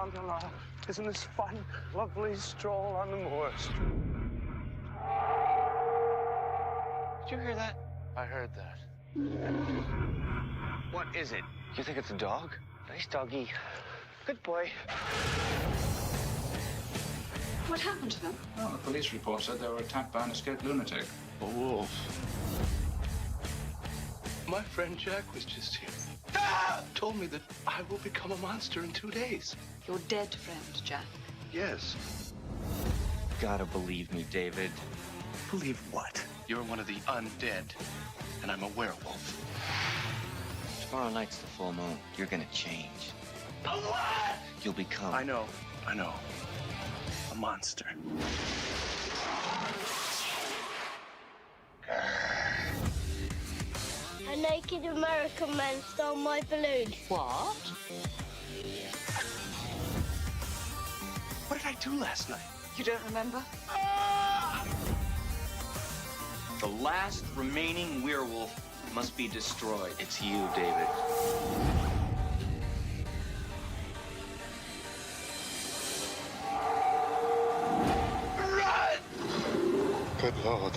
round the lawn. Isn't this fun? Lovely stroll on the moors. Did you hear that? I heard that. What is it? You think it's a dog? Nice doggy. Good boy. What happened to them? Well, the police report said they were attacked by an escaped lunatic. A wolf. My friend Jack was just here. Told me that I will become a monster in 2 days. Your dead friend, Jack. Yes. Gotta believe me, David. Believe what? You're one of the undead, and I'm a werewolf. Tomorrow night's the full moon. You're gonna change. A what? You'll become... I know. A monster. A naked American man stole my balloon. What? What did I do last night? You don't remember? The last remaining werewolf must be destroyed. It's you, David. Run! Good Lord.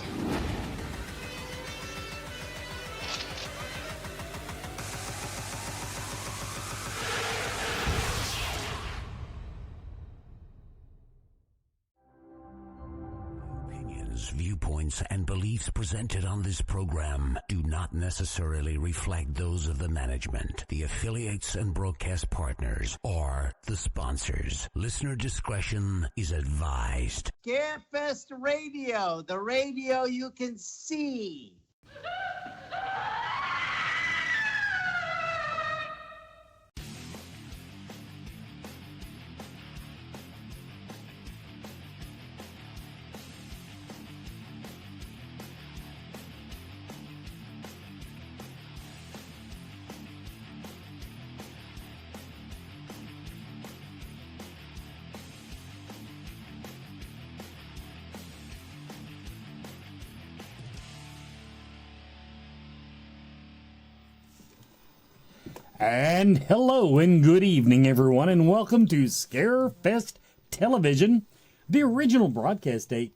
Viewpoints and beliefs presented on this program do not necessarily reflect those of the management, the affiliates and broadcast partners, or the sponsors. Listener discretion is advised. Scarefest Radio, the radio you can see. And hello and good evening, everyone, and welcome to Scarefest Television. The original broadcast date,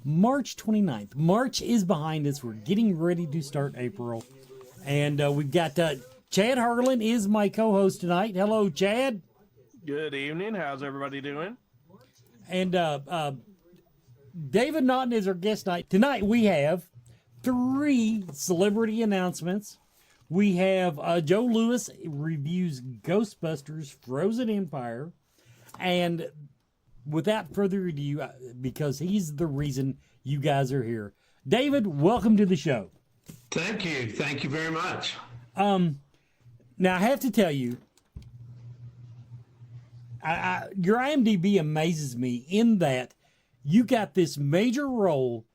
March 29th. March is behind us. We're getting ready to start April. And we've got Chad Harlan is my co-host tonight. Hello, Chad. Good evening. How's everybody doing? And David Naughton is our guest tonight. Tonight we have 3 celebrity announcements. We have Joe Lewis reviews Ghostbusters Frozen Empire. And without further ado, because he's the reason you guys are here, David, welcome to the show. Thank you. Thank you very much. Now, I have to tell you, your IMDb amazes me in that you got this major role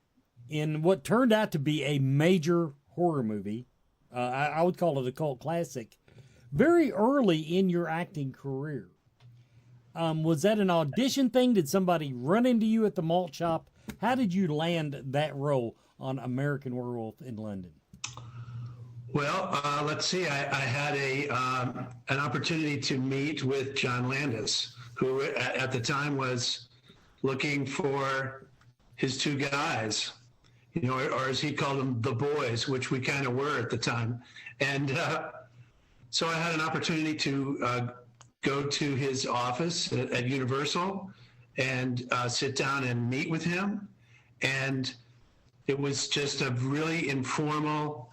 in what turned out to be a major horror movie. I would call it a cult classic, very early in your acting career. Was that an audition thing? Did somebody run into you at the malt shop? How did you land that role on American Werewolf in London? Well, let's see. I had an opportunity to meet with John Landis, who at the time was looking for his 2 guys. You know, or as he called them, the boys, which we kind of were at the time. And so I had an opportunity to go to his office at Universal and sit down and meet with him. And it was just a really informal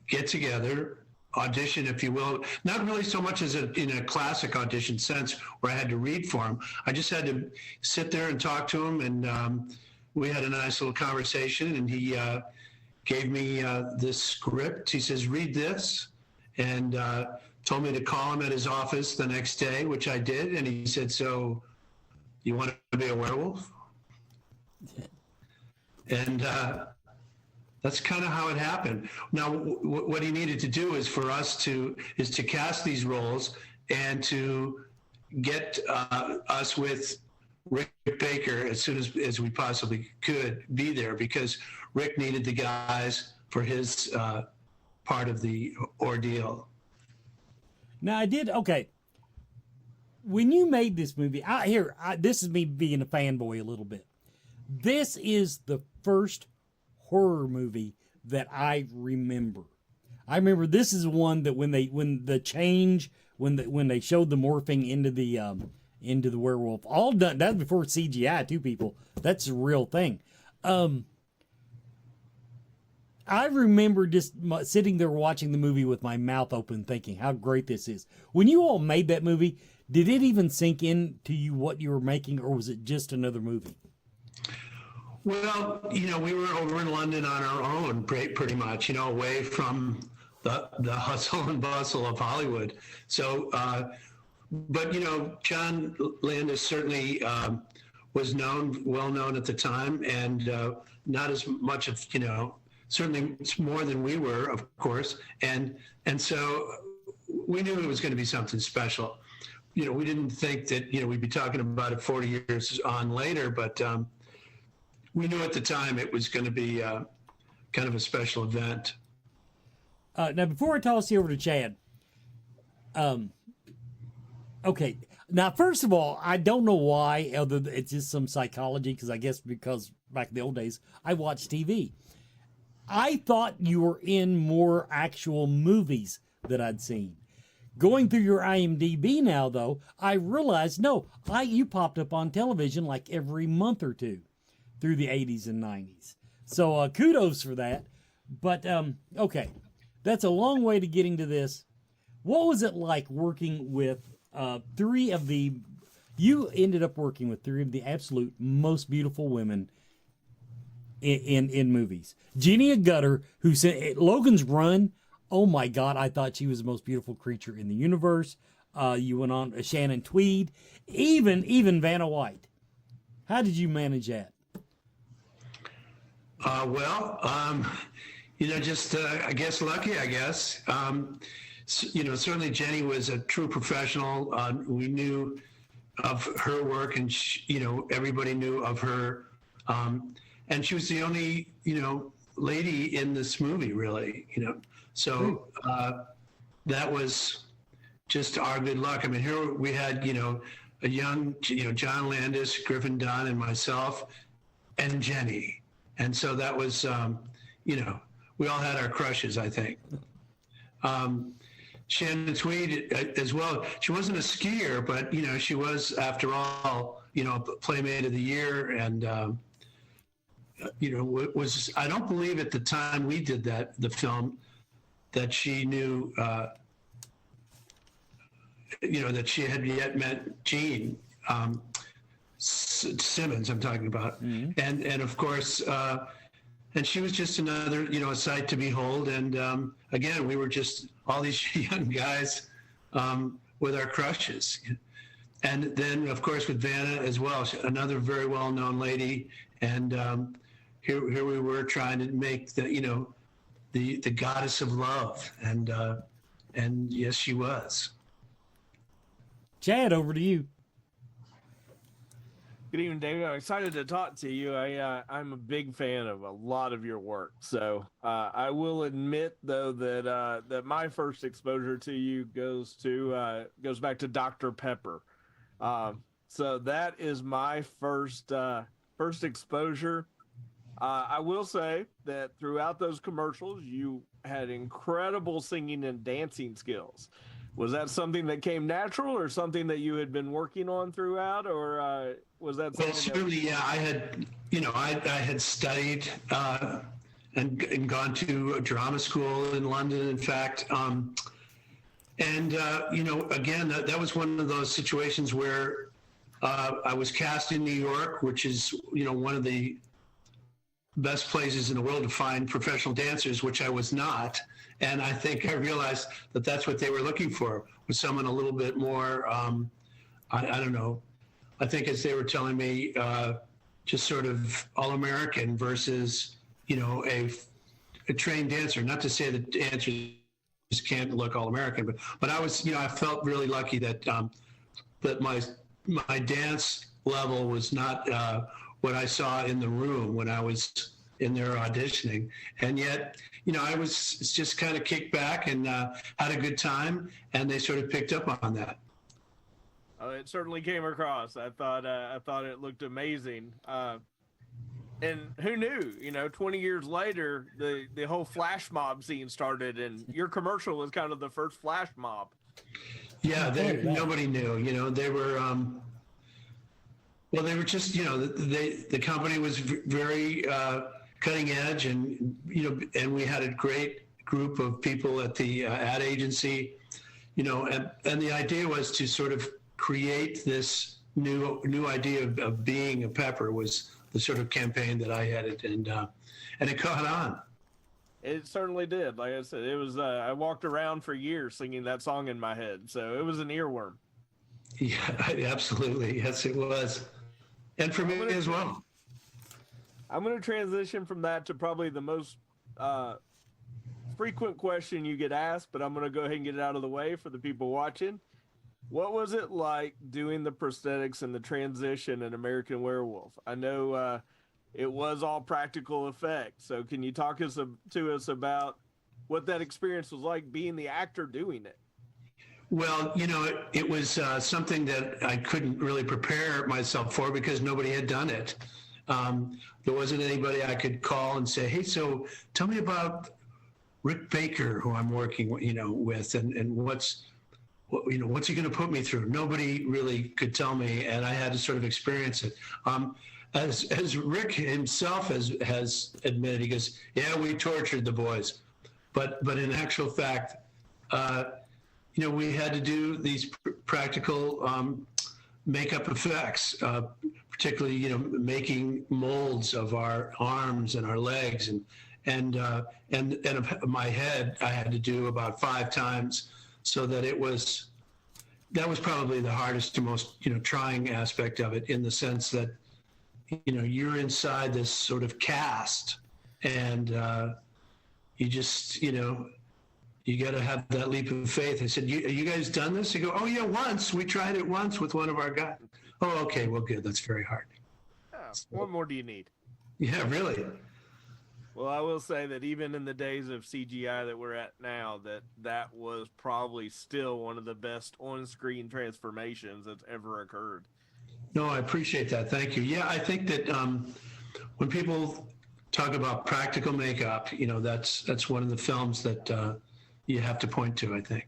get-together, audition, if you will. Not really so much as in a classic audition sense where I had to read for him. I just had to sit there and talk to him, and we had a nice little conversation, and he gave me this script. He says, read this, and told me to call him at his office the next day, which I did. And he said, so you want to be a werewolf? And that's kind of how it happened. Now, what he needed to do is for us to cast these roles and to get us with Rick Baker as soon as we possibly could be there, because Rick needed the guys for his part of the ordeal. Now, okay. when you made this movie, this is me being a fanboy a little bit. This is the first horror movie that I remember. I remember this is one that when they showed the morphing into the werewolf, all done. That's before CGI too, people. That's a real thing. I remember just sitting there watching the movie with my mouth open, thinking how great this is. When you all made that movie, did it even sink in to you what you were making, or was it just another movie? Well, we were over in London on our own, pretty much, away from the hustle and bustle of Hollywood. So, but John Landis certainly was well known at the time, and not as much of certainly more than we were, of course, and so we knew it was going to be something special. We didn't think that we'd be talking about it 40 years on later, but we knew at the time it was going to be kind of a special event. Now, before I toss you over to Chad, okay. Now, first of all, I don't know why, other than it's just some psychology, because back in the old days, I watched TV. I thought you were in more actual movies that I'd seen. Going through your IMDb now, though, I realized, you popped up on television like every month or two through the 80s and 90s. So kudos for that. But, okay, that's a long way to getting to this. What was it like working with you ended up working with three of the absolute most beautiful women in movies. Jeannie Gutter, who said Logan's Run, oh my God, I thought she was the most beautiful creature in the universe. You went on Shannon Tweed, even Vanna White. How did you manage that? Just I guess lucky. I guess certainly Jenny was a true professional. We knew of her work, and everybody knew of her. And she was the only, lady in this movie, really, So that was just our good luck. I mean, here we had, a young, John Landis, Griffin Dunn, and myself, and Jenny. And so that was, we all had our crushes, I think. Shannon Tweed as well. She wasn't a skier, but, she was, after all, Playmate of the Year, and, was I don't believe at the time we did the film, that she knew, that she had yet met Gene Simmons. I'm talking about, and of course, and she was just another, a sight to behold. And again, we were just all these young guys with our crushes, and then of course with Vanna as well, another very well-known lady, and. Here we were trying to make the goddess of love, and yes, she was. Chad, over to you. Good evening, David. I'm excited to talk to you. I'm a big fan of a lot of your work. So I will admit, though, that my first exposure to you goes back to Dr. Pepper. So that is my first exposure. I will say that throughout those commercials, you had incredible singing and dancing skills. Was that something that came natural, or something that you had been working on throughout, or was that something? Well, certainly, yeah. I had, I had studied and gone to a drama school in London, in fact. Again, that was one of those situations where I was cast in New York, which is, one of the best places in the world to find professional dancers, which I was not. And I think I realized that that's what they were looking for, was someone a little bit more, I don't know. I think as they were telling me, just sort of all-American versus, a trained dancer. Not to say that dancers can't look all-American, but I was, I felt really lucky that that my dance level was not what I saw in the room when I was in there auditioning. And yet, I was just kind of kicked back and had a good time, and they sort of picked up on that. It certainly came across. I thought it looked amazing. And who knew? 20 years later, the whole flash mob scene started, and your commercial was kind of the first flash mob. Yeah, nobody knew. They were. Well, they were just. The company was very cutting edge, and and we had a great group of people at the ad agency. And the idea was to sort of create this new idea of being a Pepper was the sort of campaign that I headed, and it caught on. It certainly did. Like I said, it was. I walked around for years singing that song in my head, so it was an earworm. Yeah, absolutely. Yes, it was, and for me as well. I'm going to transition from that to probably the most frequent question you get asked, but I'm going to go ahead and get it out of the way for the people watching. What was it like doing the prosthetics and the transition in American Werewolf? I know it was all practical effects, so can you talk to us about what that experience was like being the actor doing it? Well, it was something that I couldn't really prepare myself for because nobody had done it. There wasn't anybody I could call and say, hey, so tell me about Rick Baker, who I'm working with, and what's he going to put me through? Nobody really could tell me, and I had to sort of experience it. As Rick himself has admitted, he goes, yeah, we tortured the boys. But in actual fact, we had to do these practical makeup effects, particularly, making molds of our arms and our legs, and my head I had to do about 5 times, so that that was probably the hardest and most trying aspect of it, in the sense that you're inside this sort of cast, and you just you got to have that leap of faith. I said, you guys done this? You go, oh yeah, once we tried it once with one of our guys. Oh, okay, well, good. That's very hard. Oh, what more do you need? Yeah, really. Well, I will say that even in the days of CGI that we're at now, that was probably still one of the best on-screen transformations that's ever occurred. No, I appreciate that. Thank you. Yeah, I think that when people talk about practical makeup, that's one of the films that you have to point to, I think.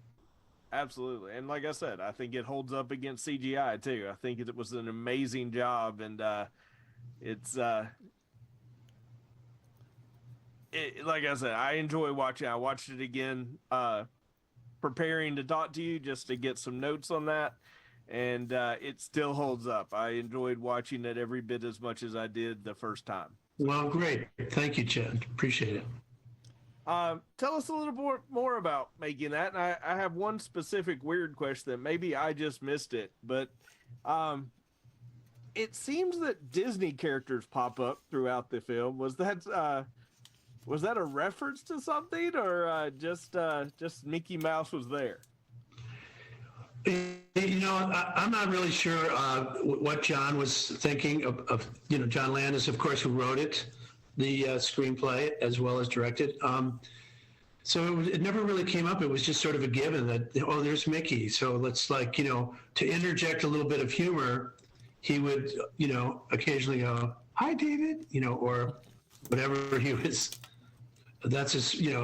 Absolutely. And like I said, I think it holds up against CGI too. I think it was an amazing job, and it's like I said, I enjoy watching. I watched it again, preparing to talk to you just to get some notes on that, and it still holds up. I enjoyed watching it every bit as much as I did the first time. Well, great. Thank you, Chad. Appreciate it. Tell us a little more about making that. And I have one specific weird question that maybe I just missed it, but it seems that Disney characters pop up throughout the film. Was that a reference to something, or just Mickey Mouse was there? I'm not really sure what John was thinking of. John Landis, of course, who wrote it, the screenplay, as well as directed. So it never really came up. It was just sort of a given that, oh, there's Mickey. So let's to interject a little bit of humor, he would, occasionally go, hi, David, or whatever he was. That's a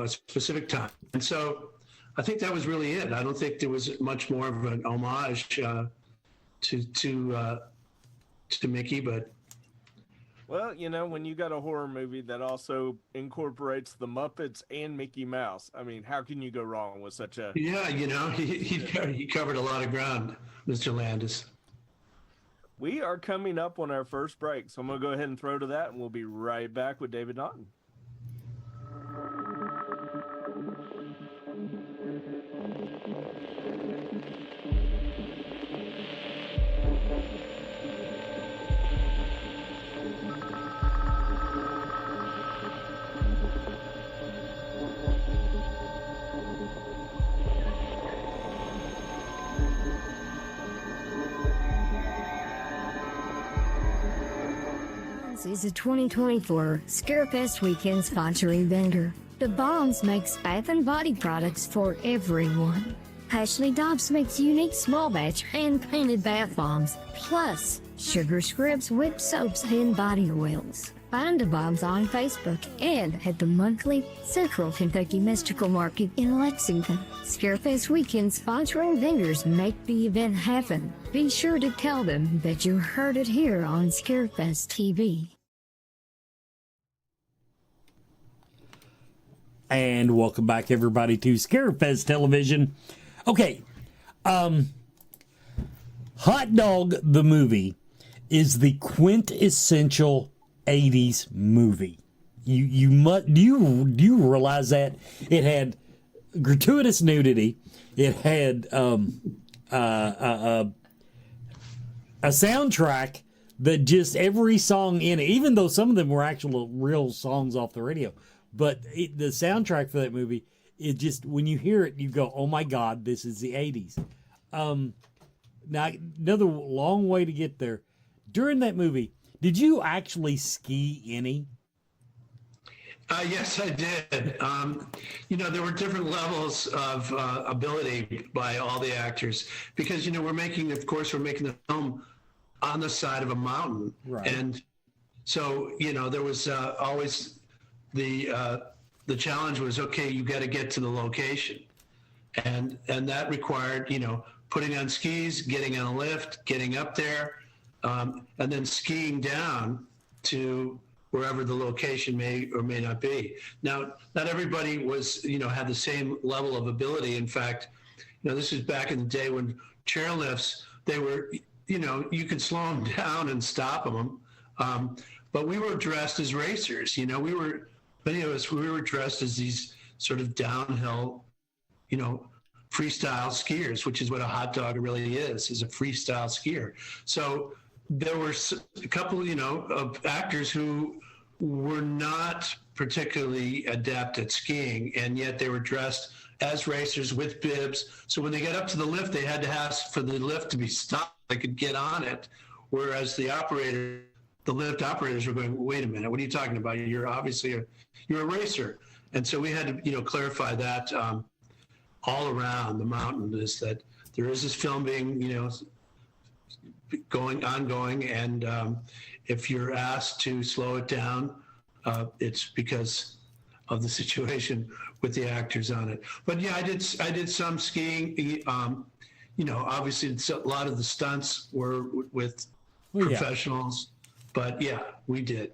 specific time. And so I think that was really it. I don't think there was much more of an homage to Mickey, but. Well, when you got a horror movie that also incorporates the Muppets and Mickey Mouse, I mean, how can you go wrong with such a... Yeah, he covered a lot of ground, Mr. Landis. We are coming up on our first break, so I'm going to go ahead and throw to that, and we'll be right back with David Naughton. Is a 2024 Scarefest Weekend sponsoring vendor. The Bombs makes bath and body products for everyone. Ashley Dobbs makes unique small batch hand-painted bath bombs, plus sugar scripts, whip soaps, and body oils. Find the bombs on Facebook and at the monthly Central Kentucky Mystical Market in Lexington. Scarefest Weekend sponsoring vendors make the event happen. Be sure to tell them that you heard it here on Scarefest TV. And welcome back, everybody, to Scarefest Television. Okay, Hot Dog the movie is the quintessential 80s movie. Do you realize that it had gratuitous nudity? It had a soundtrack that just every song in it, even though some of them were actual real songs off the radio, but the soundtrack for that movie, it just, when you hear it, you go, oh my God, this is the 80s. Now, another long way to get there. During that movie, did you actually ski any? Yes, I did. There were different levels of ability by all the actors because, we're making the film on the side of a mountain. Right. And so, there was always the challenge was, okay, you got to get to the location. And that required, putting on skis, getting on a lift, getting up there, and then skiing down to wherever the location may or may not be. Now, not everybody was, had the same level of ability. In fact, this was back in the day when chairlifts, they were, you could slow them down and stop them. But we were dressed as racers. Many of us, we were dressed as these sort of downhill, freestyle skiers, which is what a hot dog really is a freestyle skier. So there were a couple, of actors who were not particularly adept at skiing, and yet they were dressed as racers with bibs. So when they got up to the lift, they had to ask for the lift to be stopped. They could get on it, whereas the lift operators were going, wait a minute, what are you talking about? You're obviously you're a racer. And so we had to, clarify that all around the mountain, is that there is this film being, ongoing. And if you're asked to slow it down, it's because of the situation with the actors on it. But yeah, I did some skiing. Obviously a lot of the stunts were with professionals. But yeah, we did.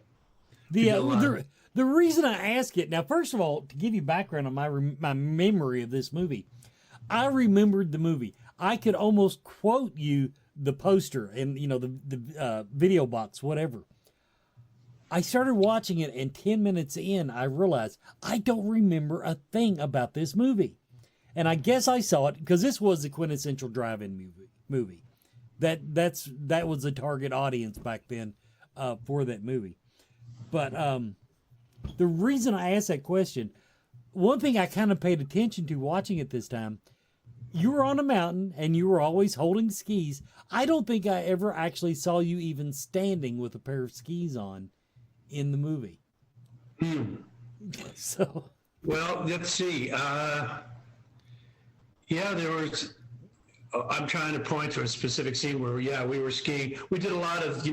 The reason I ask it, now, first of all, to give you background on my memory of this movie, I remembered the movie. I could almost quote you the poster and, the video box, whatever. I started watching it, and 10 minutes in, I realized I don't remember a thing about this movie. And I guess I saw it because this was the quintessential drive-in movie. That was the target audience back then for that movie. But the reason I asked that question, one thing I kind of paid attention to watching it this time, you were on a mountain and you were always holding skis. I don't think I ever actually saw you even standing with a pair of skis on in the movie. So, well, let's see. There was. I'm trying to point to a specific scene where, we were skiing. We did a lot of,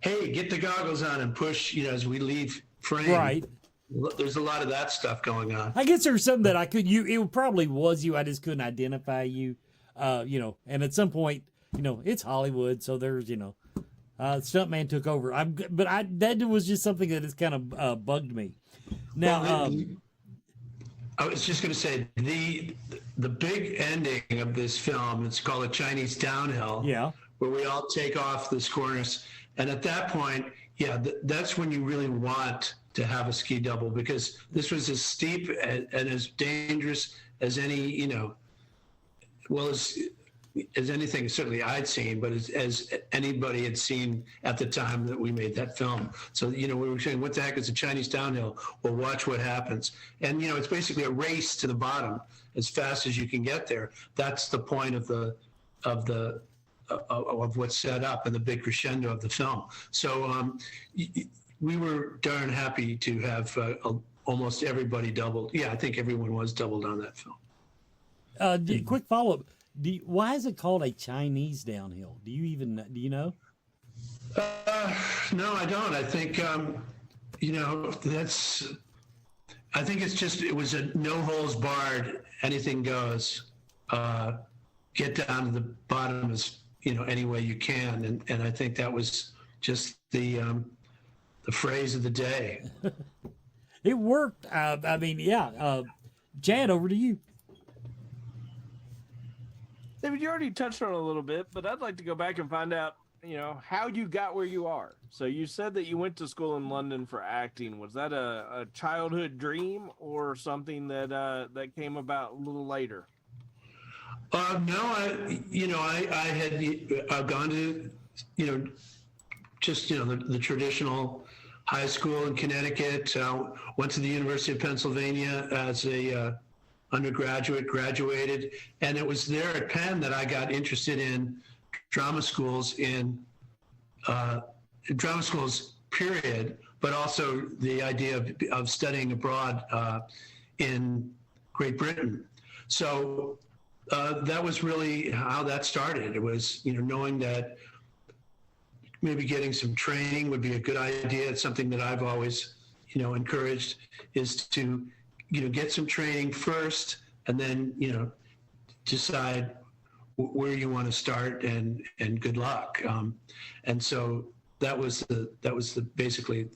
hey, get the goggles on and push, as we leave frame. Right. There's a lot of that stuff going on. I guess there's something that it probably was you. I just couldn't identify you, and at some point, it's Hollywood. So there's, stuntman took over. That was just something that has kind of bugged me. Now, I was just going to say the big ending of this film, it's called A Chinese Downhill. Yeah. Where we all take off this cornice. And at that point, that's when you really want to have a ski double, because this was as steep and as dangerous as any, as anything certainly I'd seen, but as anybody had seen at the time that we made that film. So, we were saying, what the heck is a Chinese downhill? Well, watch what happens. And, it's basically a race to the bottom as fast as you can get there. That's the point of what's set up and the big crescendo of the film. So we were darn happy to have almost everybody doubled. Yeah, I think everyone was doubled on that film. Quick follow up. Why is it called a Chinese downhill? Do you know? No, I don't. I think I think it was a no holds barred, anything goes. Get down to the bottom as any way you can, and I think that was just the phrase of the day. It worked. I mean, yeah. Chad, over to you. David, you already touched on it a little bit, but I'd like to go back and find out, how you got where you are. So you said that you went to school in London for acting. Was that a childhood dream or something that came about a little later? No, I had gone to, the traditional high school in Connecticut. Went to the University of Pennsylvania as a undergraduate, graduated, and it was there at Penn that I got interested in drama schools period, but also the idea of studying abroad in Great Britain. So that was really how that started. It was, knowing that maybe getting some training would be a good idea. It's something that I've always, encouraged, is to, get some training first and then, decide where you want to start and good luck. And so that was basically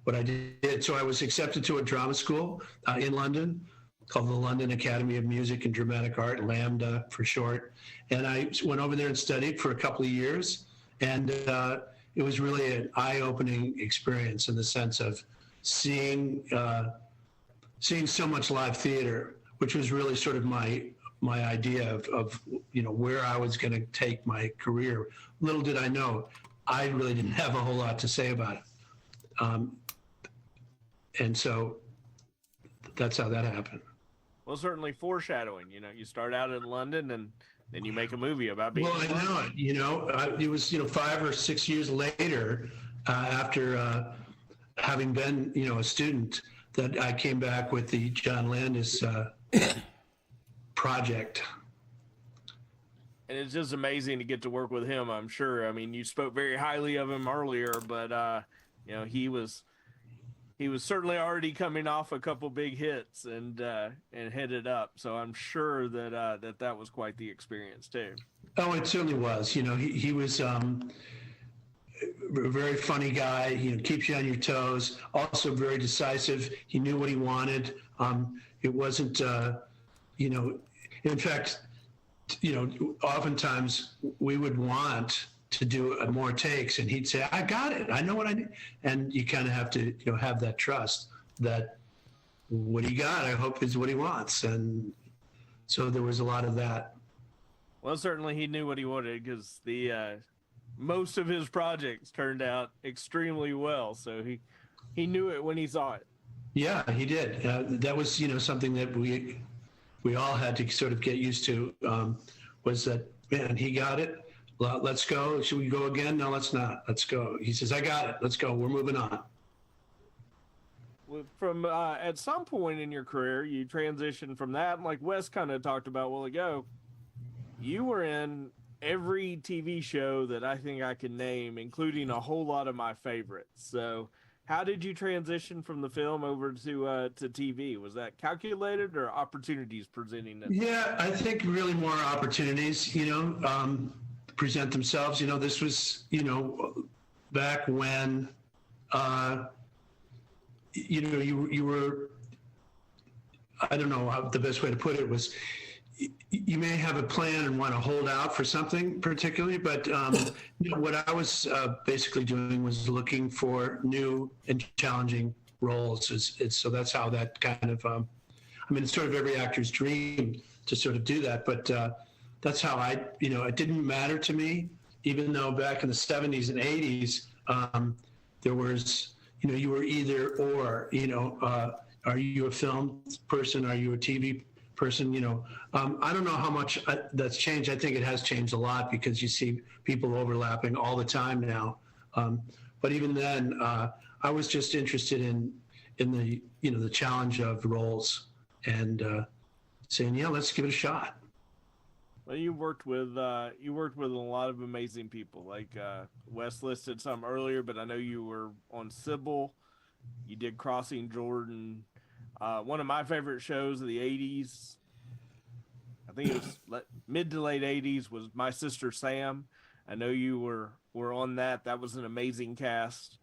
what I did. So I was accepted to a drama school in London called the London Academy of Music and Dramatic Art, Lambda for short. And I went over there and studied for a couple of years. And it was really an eye-opening experience in the sense of seeing so much live theater, which was really sort of my idea of where I was going to take my career. Little did I know, I really didn't have a whole lot to say about it. And so that's how that happened. Well, certainly foreshadowing. You start out in London and then you make a movie about being. Well, I know it. It was 5 or 6 years later, after having been a student, that I came back with the John Landis project. And it's just amazing to get to work with him, I'm sure. I mean, you spoke very highly of him earlier, but he was certainly already coming off a couple big hits and headed up. So I'm sure that that was quite the experience too. Oh, it certainly was. He was a very funny guy. Keeps you on your toes. Also very decisive. He knew what he wanted. It wasn't, in fact, oftentimes we would want to do more takes, and he'd say, "I got it. I know what I need." And you kind of have to, have that trust that what he got, I hope, is what he wants. And so there was a lot of that. Well, certainly he knew what he wanted, because the most of his projects turned out extremely well. So he knew it when he saw it. Yeah, he did. That was, something that we all had to sort of get used to. Was that, man, he got it. Let's go. Should we go again? No, let's not. Let's go. He says, "I got it. Let's go. We're moving on." From at some point in your career, you transitioned from that, and like Wes kind of talked about a while ago, you were in every TV show that I think I can name, including a whole lot of my favorites. So how did you transition from the film over to TV? Was that calculated or opportunities presenting themselves? Yeah, I think really more opportunities, present themselves. This was, back when, you were, I don't know how the best way to put it was, you may have a plan and want to hold out for something particularly, but what I was basically doing was looking for new and challenging roles. So that's how that kind of, it's sort of every actor's dream to sort of do that, but that's how it didn't matter to me, even though back in the 70s and 80s, there was, you were either or, are you a film person? Are you a TV person? I don't know how much that's changed. I think it has changed a lot because you see people overlapping all the time now. But even then, I was just interested in the, the challenge of roles and saying, yeah, let's give it a shot. Well, you worked with a lot of amazing people. Like Wes listed some earlier, but I know you were on Sybil. You did Crossing Jordan. One of my favorite shows of the '80s, I think it was mid to late '80s, was My Sister Sam. I know you were on that. That was an amazing cast.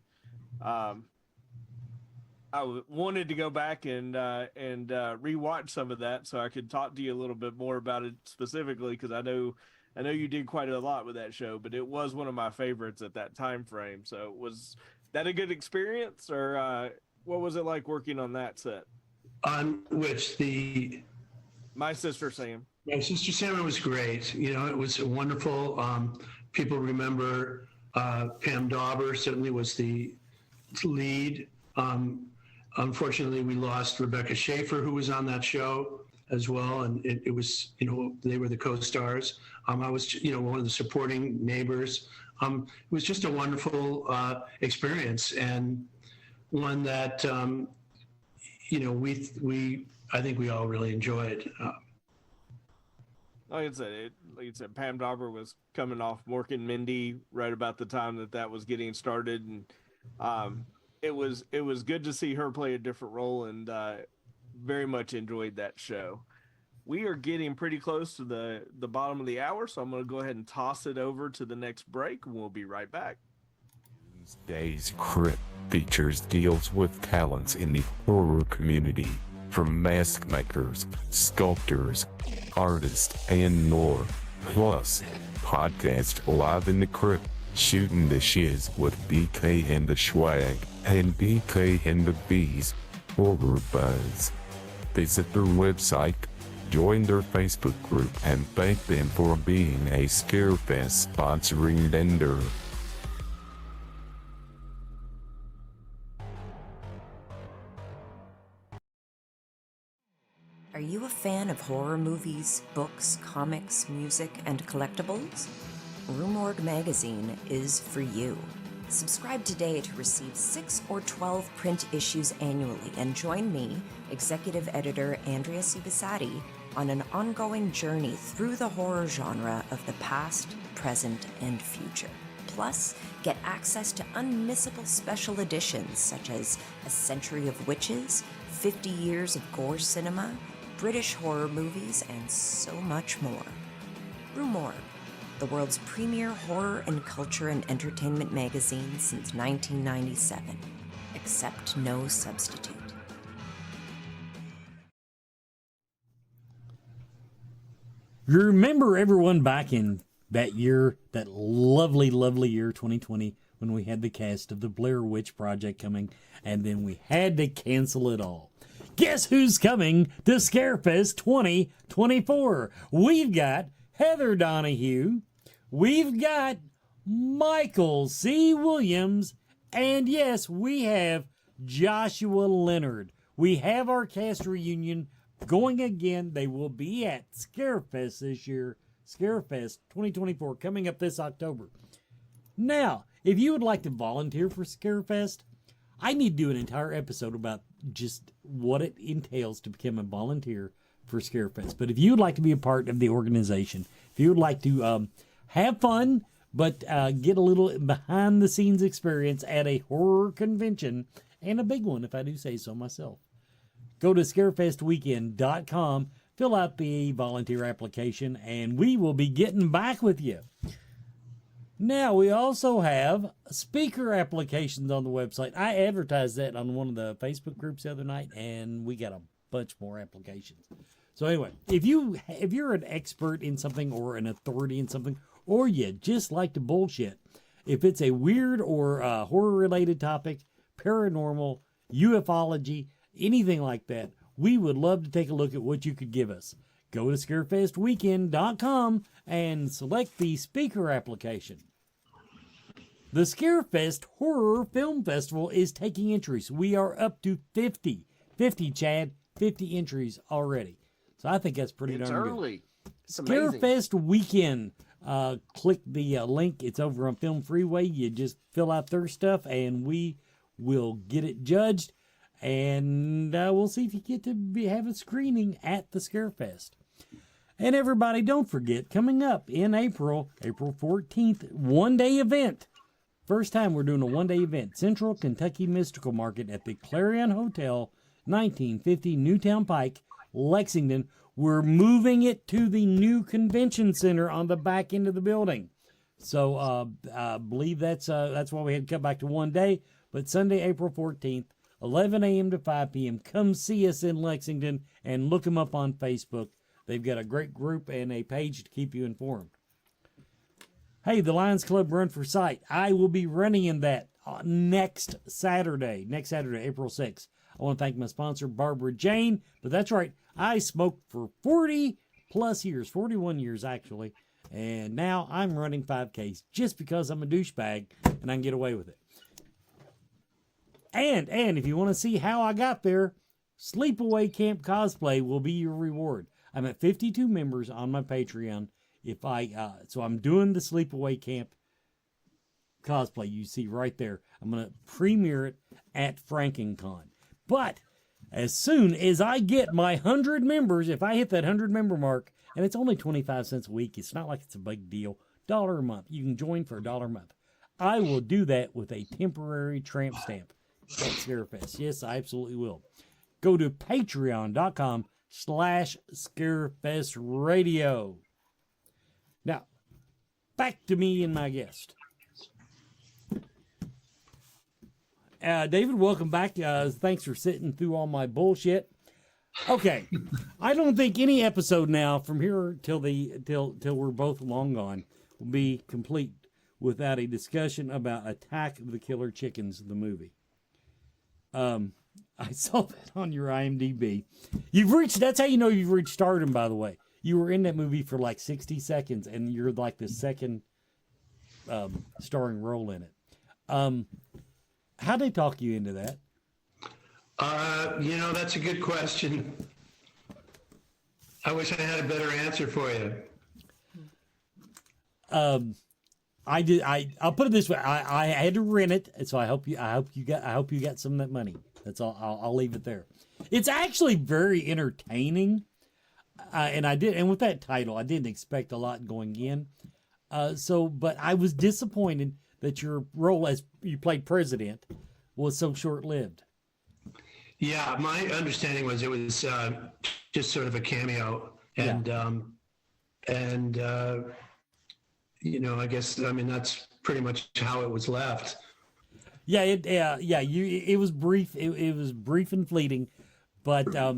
I wanted to go back and rewatch some of that so I could talk to you a little bit more about it specifically, because I know you did quite a lot with that show, but it was one of my favorites at that time frame. So was that a good experience, or what was it like working on that set? On which My Sister Sam. My Sister Sam was great. You know, it was wonderful. People remember Pam Dauber certainly was the lead. Unfortunately, we lost Rebecca Schaefer, who was on that show as well, and it was, you know, they were the co-stars. I was, you know, one of the supporting neighbors. It was just a wonderful experience, and one that you know, I think we all really enjoyed. Like I said, Pam Dauber was coming off Mork and Mindy right about the time that was getting started, and it was good to see her play a different role, and very much enjoyed that show. We are getting pretty close to the bottom of the hour, so I'm going to go ahead and toss it over to the next break, and we'll be right back. Today's Crypt features deals with talents in the horror community, from mask makers, sculptors, artists, and more. Plus, podcast Live in the Crypt, shooting the shiz with BK and the Swag, and BK and the Bees, Horror Buzz. Visit their website, join their Facebook group, and thank them for being a Scarefest sponsoring vendor. Are you a fan of horror movies, books, comics, music, and collectibles? Room Org magazine is for you. Subscribe today to receive 6 or 12 print issues annually and join me, executive editor Andrea Cibisati, on an ongoing journey through the horror genre of the past, present, and future. Plus, get access to unmissable special editions such as A Century of Witches, 50 Years of Gore Cinema, British horror movies, and so much more. Room Org, the world's premier horror and culture and entertainment magazine since 1997. Accept no substitute. You remember everyone back in that year, that lovely, lovely year, 2020, when we had the cast of the Blair Witch Project coming, and then we had to cancel it all. Guess who's coming to Scarefest 2024? We've got Heather Donahue, we've got Michael C. Williams, and yes, we have Joshua Leonard. We have our cast reunion going again. They will be at Scarefest this year, Scarefest 2024, coming up this October. Now, if you would like to volunteer for Scarefest, I need to do an entire episode about just what it entails to become a volunteer for Scarefest. But if you would like to be a part of the organization, if you would like to have fun, but get a little behind-the-scenes experience at a horror convention, and a big one, if I do say so myself, go to scarefestweekend.com, fill out the volunteer application, and we will be getting back with you. Now, we also have speaker applications on the website. I advertised that on one of the Facebook groups the other night, and we got a bunch more applications. So anyway, if you're an expert in something or an authority in something, or you just like to bullshit, if it's a weird or horror-related topic, paranormal, ufology, anything like that, we would love to take a look at what you could give us. Go to scarefestweekend.com and select the speaker application. The Scarefest Horror Film Festival is taking entries. We are up to 50, Chad, 50 entries already. So I think that's pretty darn good. Early. It's Scarefest Weekend. Click the link. It's over on Film Freeway. You just fill out their stuff, and we will get it judged. And we'll see if you get to have a screening at the Scarefest. And everybody, don't forget, coming up in April 14th, one-day event. First time we're doing a one-day event. Central Kentucky Mystical Market at the Clarion Hotel, 1950 Newtown Pike, Lexington. We're moving it to the new convention center on the back end of the building. So I believe that's why we had to come back to one day. But Sunday, April 14th, 11 a.m. to 5 p.m. Come see us in Lexington and look them up on Facebook. They've got a great group and a page to keep you informed. Hey, the Lions Club Run for Sight. I will be running in that next Saturday, April 6th. I want to thank my sponsor, Barbara Jane. But that's right, I smoked for 40 plus years, 41 years actually. And now I'm running 5Ks just because I'm a douchebag and I can get away with it. And if you want to see how I got there, Sleepaway Camp Cosplay will be your reward. I'm at 52 members on my Patreon. So I'm doing the Sleepaway Camp cosplay you see right there. I'm going to premiere it at FrankenCon. But as soon as I get my 100 members, if I hit that 100 member mark, and it's only 25 cents a week, it's not like it's a big deal, $1 a month. You can join for $1 a month. I will do that with a temporary tramp stamp at Scarefest. Yes, I absolutely will. Go to patreon.com/ScarefestRadio. Now, back to me and my guest. David, welcome back. Thanks for sitting through all my bullshit. Okay, I don't think any episode now from here till we're both long gone will be complete without a discussion about Attack of the Killer Chickens, the movie. I saw that on your IMDb. That's how you know you've reached stardom, by the way. You were in that movie for like 60 seconds, and you're like the second starring role in it. How'd they talk you into that? That's a good question. I wish I had a better answer for you. I'll put it this way. I had to rent it, and so I hope you got some of that money. That's all. I'll leave it there. It's actually very entertaining, and with that title, I didn't expect a lot going in. But I was disappointed that your role as you played president was so short-lived. Yeah, my understanding was it was just sort of a cameo, and I guess that's pretty much how it was left. Yeah, it was brief. It was brief and fleeting, but I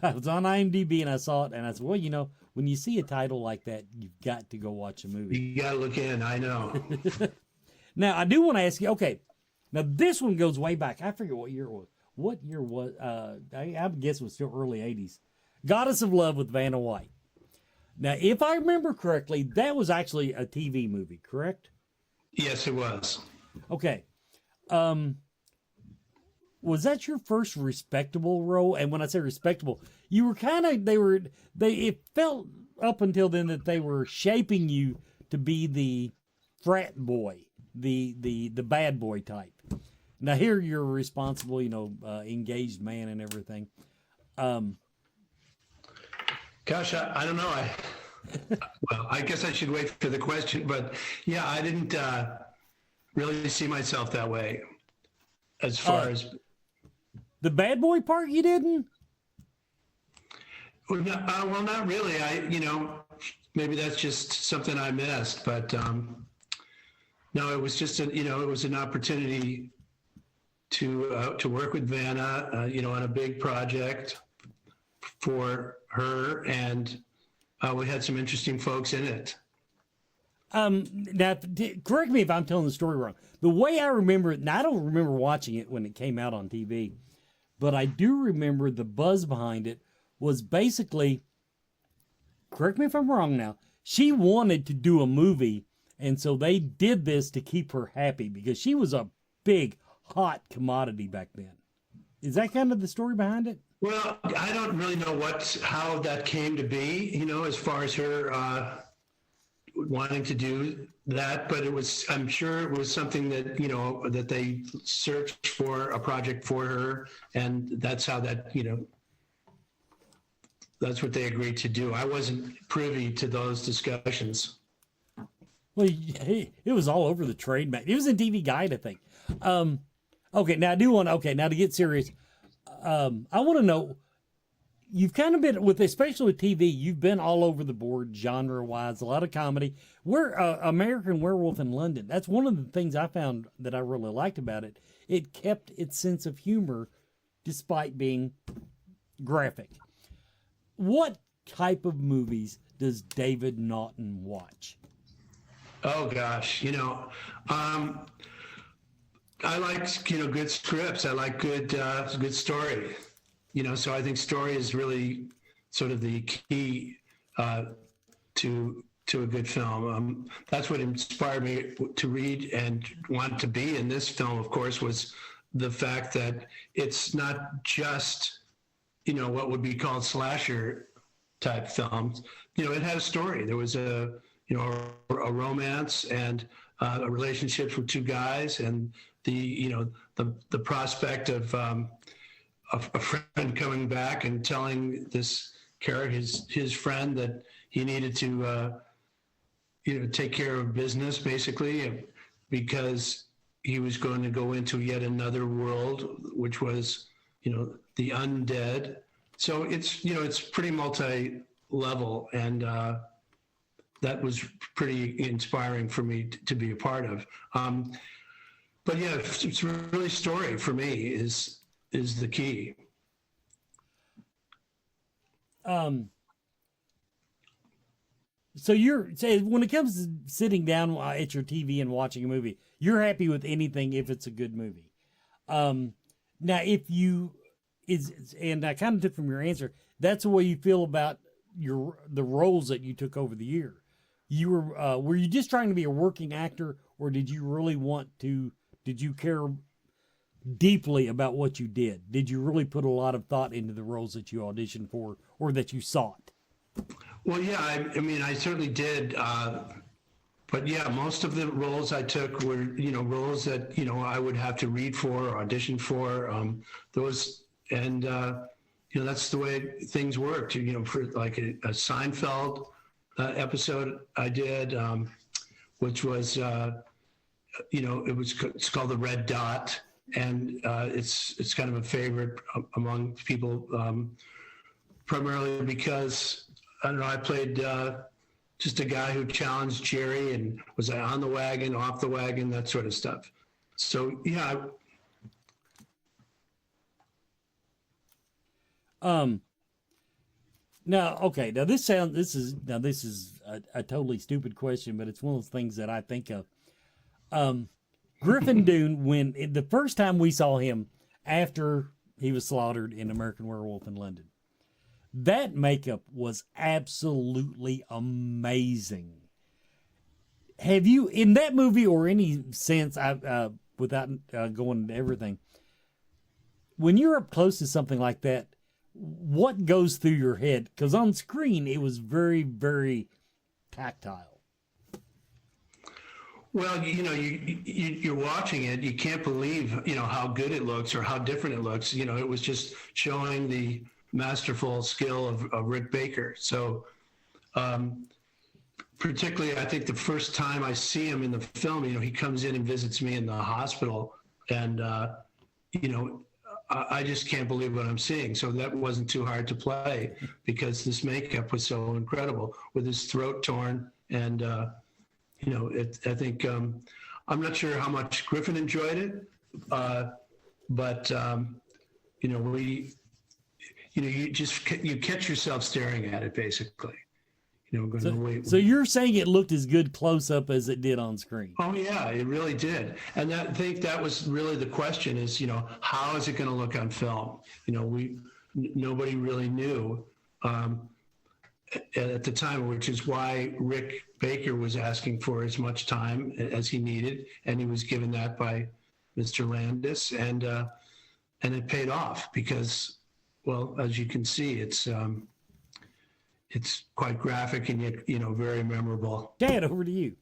was on IMDb and I saw it and I said, well, when you see a title like that, you've got to go watch a movie. You got to look in. I know. Now I do want to ask you. Okay, now this one goes way back. I forget what year it was. What year was? I guess it was still early '80s. Goddess of Love with Vanna White. Now, if I remember correctly, that was actually a TV movie, correct? Yes, it was. Okay. Was that your first respectable role? And when I say respectable, you were it felt up until then that they were shaping you to be the frat boy, the bad boy type. Now here you're a responsible, engaged man and everything. Gosh, I don't know. Well, I guess I should wait for the question, but yeah, I didn't really see myself that way. As far as the bad boy part, you didn't? Well, not really. Maybe that's just something I missed, but no, it was just it was an opportunity to work with Vanna, on a big project for her, and we had some interesting folks in it. Now, correct me if I'm telling the story wrong. The way I remember it, and I don't remember watching it when it came out on TV, but I do remember the buzz behind it was basically, correct me if I'm wrong now, she wanted to do a movie, and so they did this to keep her happy because she was a big, hot commodity back then. Is that kind of the story behind it? Well, I don't really know how that came to be, as far as her wanting to do that, but I'm sure it was something that, that they searched for a project for her, and that's how that, that's what they agreed to do. I wasn't privy to those discussions. Well, it was all over the trade, man. It was in TV Guide, I think. Okay, now I do want. Okay, now to get serious, I want to know. You've kind of been with, especially with TV. You've been all over the board, genre-wise. A lot of comedy. We're American Werewolf in London. That's one of the things I found that I really liked about it. It kept its sense of humor, despite being graphic. What type of movies does David Naughton watch? Oh gosh, I like good scripts. I like good story. So I think story is really sort of the key to a good film. That's what inspired me to read and want to be in this film. Of course, was the fact that it's not just what would be called slasher type films. It had a story. There was a romance and a relationship with two guys, and the prospect of a friend coming back and telling this character, his friend, that he needed to take care of business, basically, because he was going to go into yet another world, which was the undead. So it's pretty multi-level, and that was pretty inspiring for me to be a part of. But yeah, it's really story for me is the key. So when it comes to sitting down at your TV and watching a movie, you're happy with anything if it's a good movie. Now, and I kind of took from your answer, that's the way you feel about the roles that you took over the year. You were you just trying to be a working actor, or did you care deeply about what you did? Did you really put a lot of thought into the roles that you auditioned for or that you sought? Well, yeah, I mean, I certainly did. But yeah, most of the roles I took were, roles that, I would have to read for or audition for. That's the way things worked. For like a Seinfeld episode I did, which was, it's called The Red Dot. And it's kind of a favorite among people, primarily because, I don't know, I played just a guy who challenged Jerry and was on the wagon, off the wagon, that sort of stuff. So, yeah. Now this is a totally stupid question, but it's one of those things that I think of. Griffin Dunne, when the first time we saw him after he was slaughtered in American Werewolf in London, that makeup was absolutely amazing. Have you, in that movie or any sense, without going into everything, when you're up close to something like that, what goes through your head? Because on screen, it was very, very tactile. Well, you're watching it. You can't believe, how good it looks or how different it looks. It was just showing the masterful skill of Rick Baker. So, particularly, I think the first time I see him in the film, he comes in and visits me in the hospital, and I just can't believe what I'm seeing. So that wasn't too hard to play because this makeup was so incredible with his throat torn and. I think I'm not sure how much Griffin enjoyed it, but you catch yourself staring at it basically. So you're saying it looked as good close up as it did on screen? Oh yeah, it really did. And I think that was really the question: is how is it going to look on film? Nobody really knew. At the time, which is why Rick Baker was asking for as much time as he needed, and he was given that by Mr. Landis, and it paid off because, well, as you can see, it's quite graphic and yet very memorable. Dad, over to you.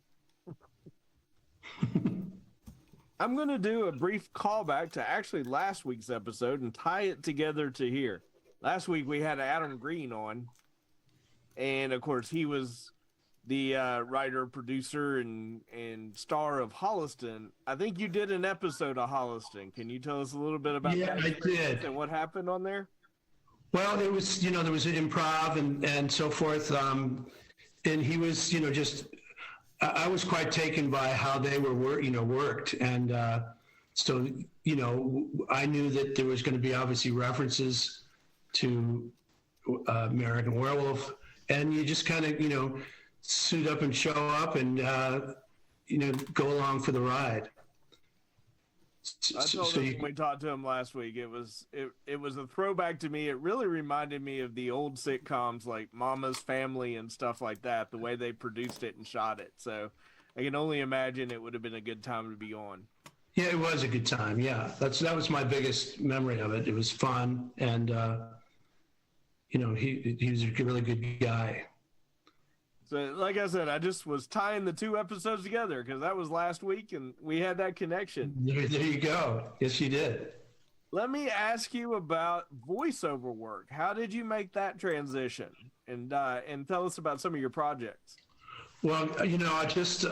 I'm going to do a brief callback to actually last week's episode and tie it together to here. last week we had Adam Green on, and of course he was the writer, producer, and star of Holliston. I think you did an episode of Holliston. Can you tell us a little bit about that? I did. And what happened on there? Well, it was, there was an improv and so forth. And he was, I was quite taken by how they were, worked. And so, I knew that there was going to be obviously references to American Werewolf. And you just kind of, suit up and show up and, go along for the ride. I told him when we talked to him last week, it was a throwback to me. It really reminded me of the old sitcoms like Mama's Family and stuff like that, the way they produced it and shot it. So I can only imagine it would have been a good time to be on. Yeah, it was a good time. Yeah, that was my biggest memory of it. It was fun, and he was a really good guy. So, like I said, I just was tying the two episodes together because that was last week, and we had that connection. There you go. Yes, you did. Let me ask you about voiceover work. How did you make that transition? And tell us about some of your projects. Well, I just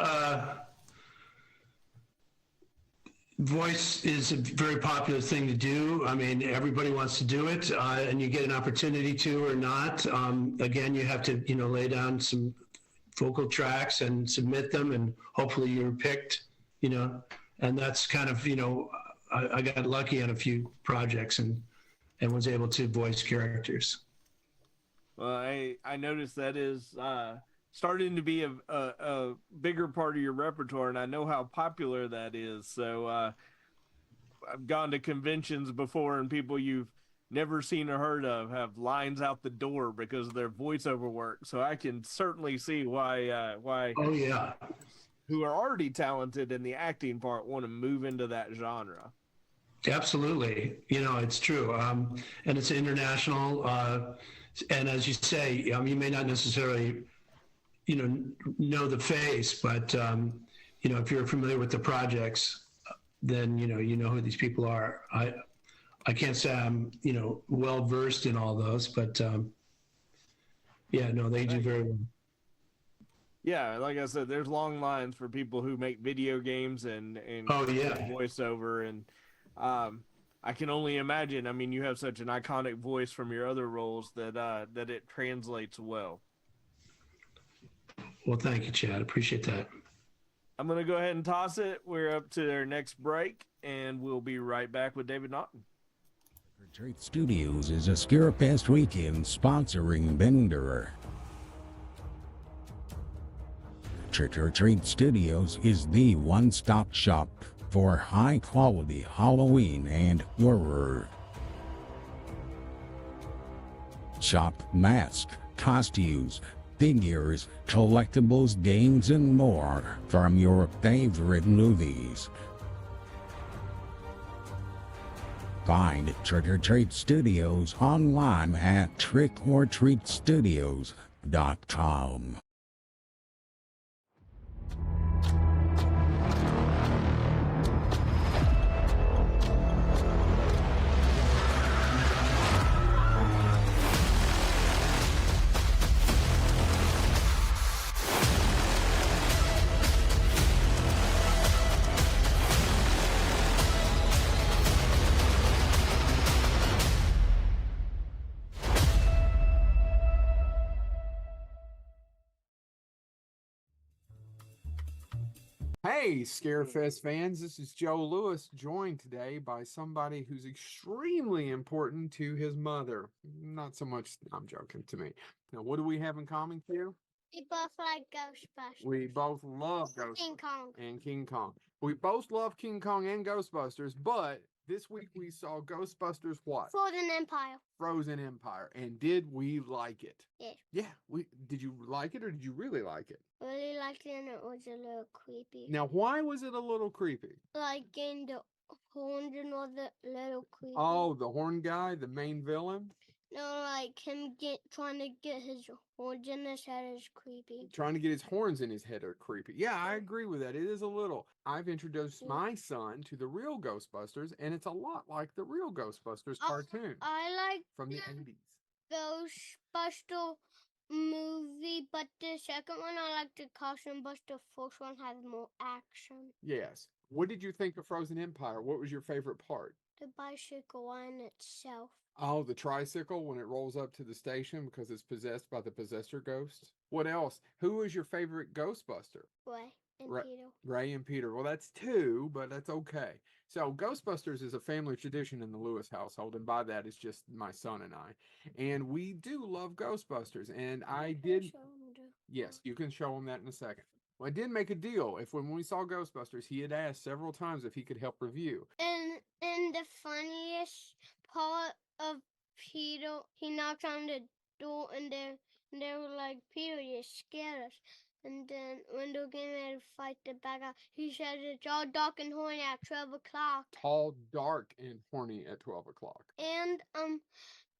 voice is a very popular thing to do. I mean, everybody wants to do it, and you get an opportunity to or not. Again, you have to, lay down some vocal tracks and submit them, and hopefully you're picked, and that's kind of, I got lucky on a few projects and was able to voice characters. Well, I noticed that is starting to be a bigger part of your repertoire, and I know how popular that is. So I've gone to conventions before, and people you've never seen or heard of have lines out the door because of their voiceover work. So I can certainly see why oh yeah, who are already talented in the acting part want to move into that genre. Absolutely. It's true. And it's international. And as you say, you may not necessarily, know the face, but, if you're familiar with the projects, then, you know who these people are. I can't say I'm, well-versed in all those, but, yeah, no, they do very well. Yeah, like I said, there's long lines for people who make video games and oh, yeah. voiceover, and I can only imagine. I mean, you have such an iconic voice from your other roles that it translates well. Well, thank you, Chad. Appreciate that. I'm going to go ahead and toss it. We're up to our next break, and we'll be right back with David Naughton. Trick Studios is a Scarefest weekend sponsoring Bender. Trick or Treat Studios is the one-stop shop for high-quality Halloween and horror. Shop masks, costumes, figures, collectibles, games, and more from your favorite movies. Find Trick or Treat Studios online at trickortreatstudios.com. Hey, Scarefest fans, this is Joe Lewis, joined today by somebody who's extremely important to his mother. Not so much, I'm joking, to me. Now, what do we have in common, Q? We both like Ghostbusters. We both love Ghostbusters. King Kong. And King Kong. We both love King Kong and Ghostbusters, but this week we saw Ghostbusters what? Frozen Empire. Frozen Empire. And did we like it? Yeah. Yeah. Did you like it or did you really like it? Really liked it, and it was a little creepy. Now, why was it a little creepy? Like in the horns and all the little creepy. Oh, the horn guy, the main villain? No, like him trying to get his horns in his head is creepy. Trying to get his horns in his head are creepy. Yeah, I agree with that. It is a little. I've introduced my son to the real Ghostbusters, and it's a lot like the real Ghostbusters cartoon I like from the 80s. Ghostbuster movie, but the second one I like the costume, but the first one has more action. Yes. What did you think of Frozen Empire? What was your favorite part? The bicycle on itself. Oh, the tricycle when it rolls up to the station because it's possessed by the possessor ghost. What else? Who was your favorite Ghostbuster? Ray and Peter. Ray and Peter. Well, that's two, but that's okay. So Ghostbusters is a family tradition in the Lewis household, and by that it's just my son and I. And we do love Ghostbusters. And I did. Yes, you can show him that in a second. Well, I did make a deal. If when we saw Ghostbusters, he had asked several times if he could help review. And the funniest part of Peter, he knocks on the door and they were like, Peter, you scared us. And then when they're getting ready to fight the bad guy, he says it's all dark and horny at 12 o'clock. Tall, dark, and horny at 12 o'clock. And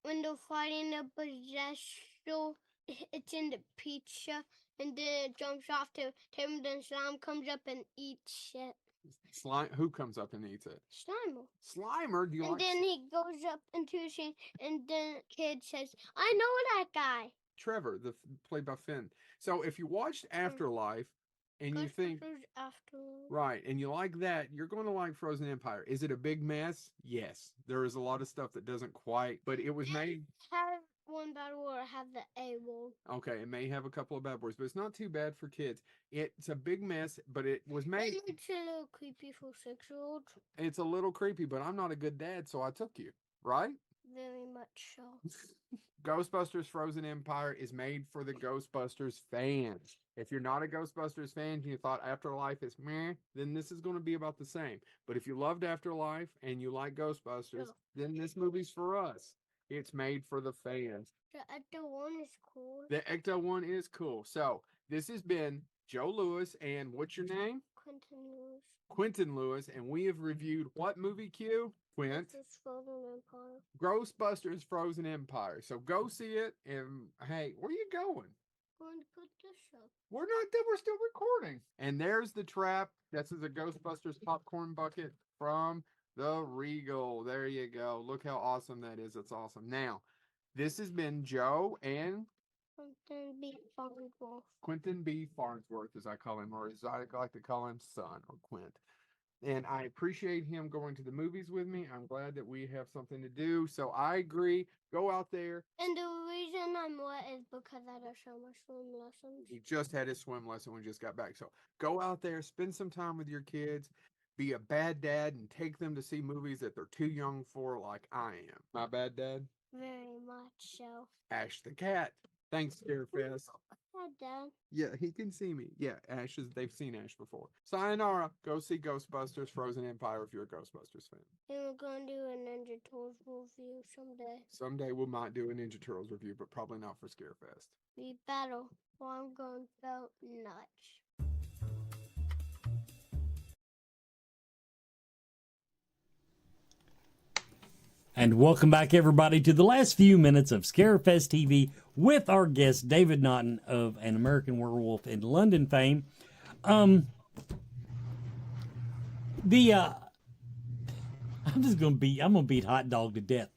when they're fighting the possessor, it's in the pizza. And then it jumps off the table, then slime comes up and eats it. Slime? Who comes up and eats it? Slimer. Slimer? Do you and like? Then he goes up into a scene, and then kid says, "I know that guy." Trevor, played by Finn. So if you watched Afterlife, and you think right, and you like that, you're going to like Frozen Empire. Is it a big mess? Yes, there is a lot of stuff that doesn't quite, but it was made. Have one bad word, have the A word. Okay, it may have a couple of bad words, but it's not too bad for kids. It's a big mess, but it was made. It's a little creepy for 6-year-olds. It's a little creepy, but I'm not a good dad, so I took you, right? Very much so. Ghostbusters Frozen Empire is made for the Ghostbusters fans. If you're not a Ghostbusters fan and you thought Afterlife is meh, then this is going to be about the same. But if you loved Afterlife and you like Ghostbusters, then this movie's for us. It's made for the fans. The Ecto one is cool. The Ecto one is cool. So this has been Joe Lewis and what's your name? Quentin Lewis. Quentin Lewis, and we have reviewed what movie, Q? Quint? Frozen Empire. Ghostbusters Frozen Empire. So go see it, and hey, where are you going? Going to put this up. We're not done. We're still recording. And there's the trap. This is a Ghostbusters popcorn bucket from the Regal. There you go. Look how awesome that is. It's awesome. Now, this has been Joe and Quentin B. Farnsworth. Quentin B. Farnsworth, as I call him, or as I like to call him, son, or Quint. And I appreciate him going to the movies with me. I'm glad that we have something to do. So I agree. Go out there. And the reason I'm wet is because I don't show my swim lessons. He just had his swim lesson when he just got back. So go out there, spend some time with your kids, be a bad dad, and take them to see movies that they're too young for, like I am. My bad dad? Very much so. Ash the cat. Thanks, Scarefest. Hi, Dad. Yeah, he can see me. Yeah, they've seen Ash before. Sayonara. Go see Ghostbusters Frozen Empire if you're a Ghostbusters fan. And we're going to do a Ninja Turtles review someday. Someday we might do a Ninja Turtles review, but probably not for Scarefest. We battle. Well, I'm going to go nuts. And welcome back, everybody, to the last few minutes of Scarefest TV with our guest, David Naughton of An American Werewolf in London fame. I'm gonna beat Hot Dog to death.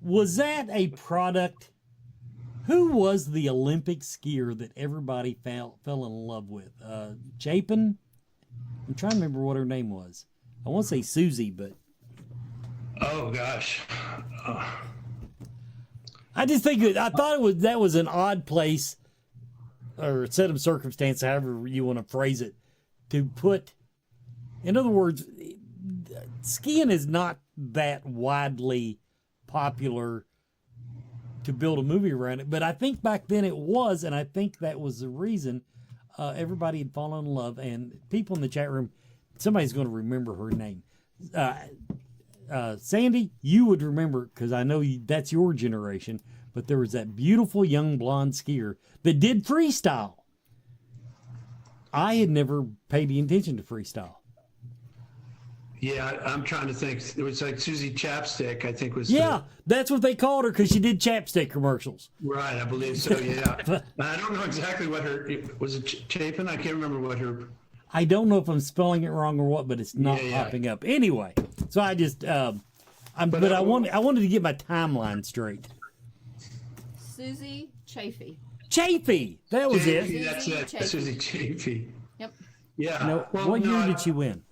Was that a product? Who was the Olympic skier that everybody fell in love with? Chapin? I'm trying to remember what her name was. I want to say Susie, but oh gosh. I just think I thought that was an odd place or set of circumstance, however you want to phrase it, to put. In other words, skiing is not that widely popular to build a movie around it, but I think back then it was, and I think that was the reason everybody had fallen in love. And people in the chat room, somebody's going to remember her name. Sandy, you would remember, because I know that's your generation, but there was that beautiful young blonde skier that did freestyle. I had never paid any attention to freestyle. Yeah, I'm trying to think. It was like Susie Chapstick, I think was. Yeah, that's what they called her because she did chapstick commercials. Right, I believe so. Yeah, I don't know exactly what her was. It Chapin? I can't remember what her. I don't know if I'm spelling it wrong or what, but it's not popping up. Anyway, so I just, I wanted to get my timeline straight. Susie Chafee. Chafee, that was Chafee, it. That's it. Chafee. Susie Chafee. Yep. Yeah. No, Well, what no, year did she win?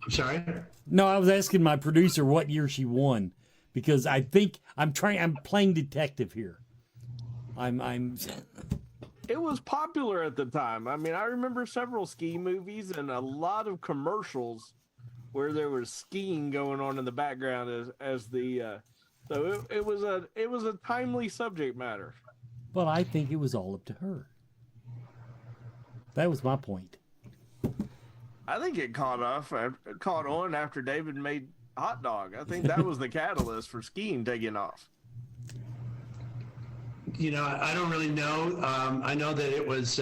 I'm sorry. No, I was asking my producer what year she won because I think I'm playing detective here. I'm. It was popular at the time. I mean, I remember several ski movies and a lot of commercials where there was skiing going on in the background as the. So it was a timely subject matter. But I think it was all up to her. That was my point. I think it caught on after David made Hot Dog. I think that was the catalyst for skiing taking off. You know, I don't really know. I know that it was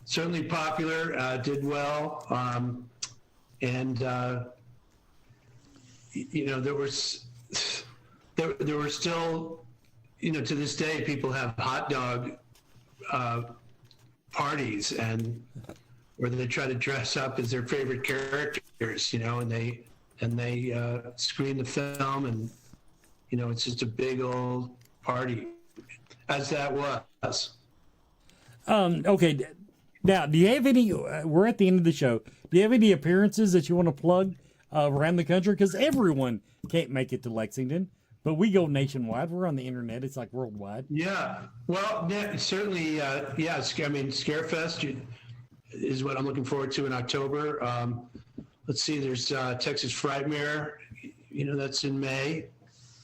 certainly popular, did well, and you know, there were still, you know, to this day, people have hot dog parties and where they try to dress up as their favorite characters, you know, and they screen the film, and you know, it's just a big old party, as that was. Okay. Now, do you have any? We're at the end of the show. Do you have any appearances that you want to plug around the country? Because everyone can't make it to Lexington, but we go nationwide. We're on the internet. It's like worldwide. Yeah. Well, yeah, certainly. Yeah. I mean, Scarefest is what I'm looking forward to in October. Let's see. There's Texas Frightmare. You know, that's in May.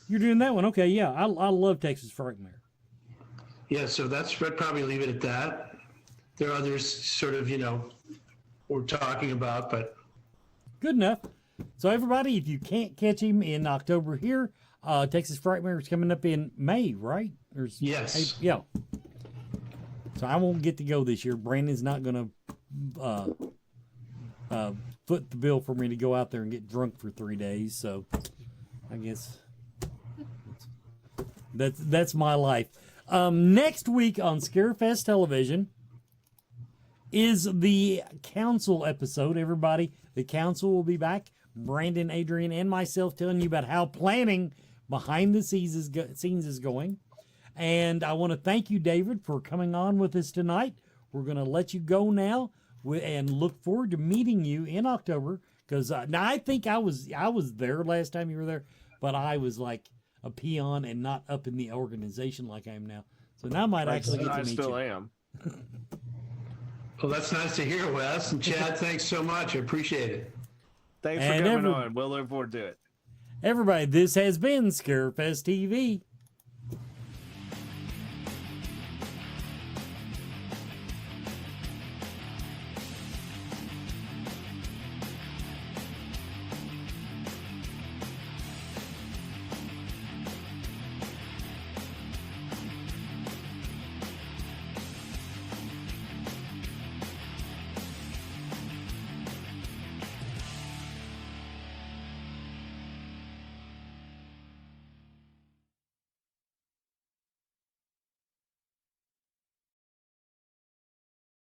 You're doing that one, okay? Yeah, I love Texas Frightmare. Yeah, so I'd probably leave it at that. There are others, sort of, you know, we're talking about, but good enough. So everybody, if you can't catch him in October here, Texas Frightmare is coming up in May, right? Yes. Yeah. So I won't get to go this year. Brandon's not going to foot the bill for me to go out there and get drunk for 3 days. So I guess that's my life. Next week on Scarefest Television is the council episode. Everybody, the council will be back. Brandon, Adrian, and myself telling you about how planning behind the scenes is going. And I want to thank you, David, for coming on with us tonight. We're going to let you go now and look forward to meeting you in October. Because now I think I was there last time you were there, but I was like a peon and not up in the organization like I am now. So now I might actually get to meet you. I still am. Well, that's nice to hear, Wes. And Chad, thanks so much. I appreciate it. Thanks for coming on. We'll look forward to it. Everybody, this has been Scarefest TV.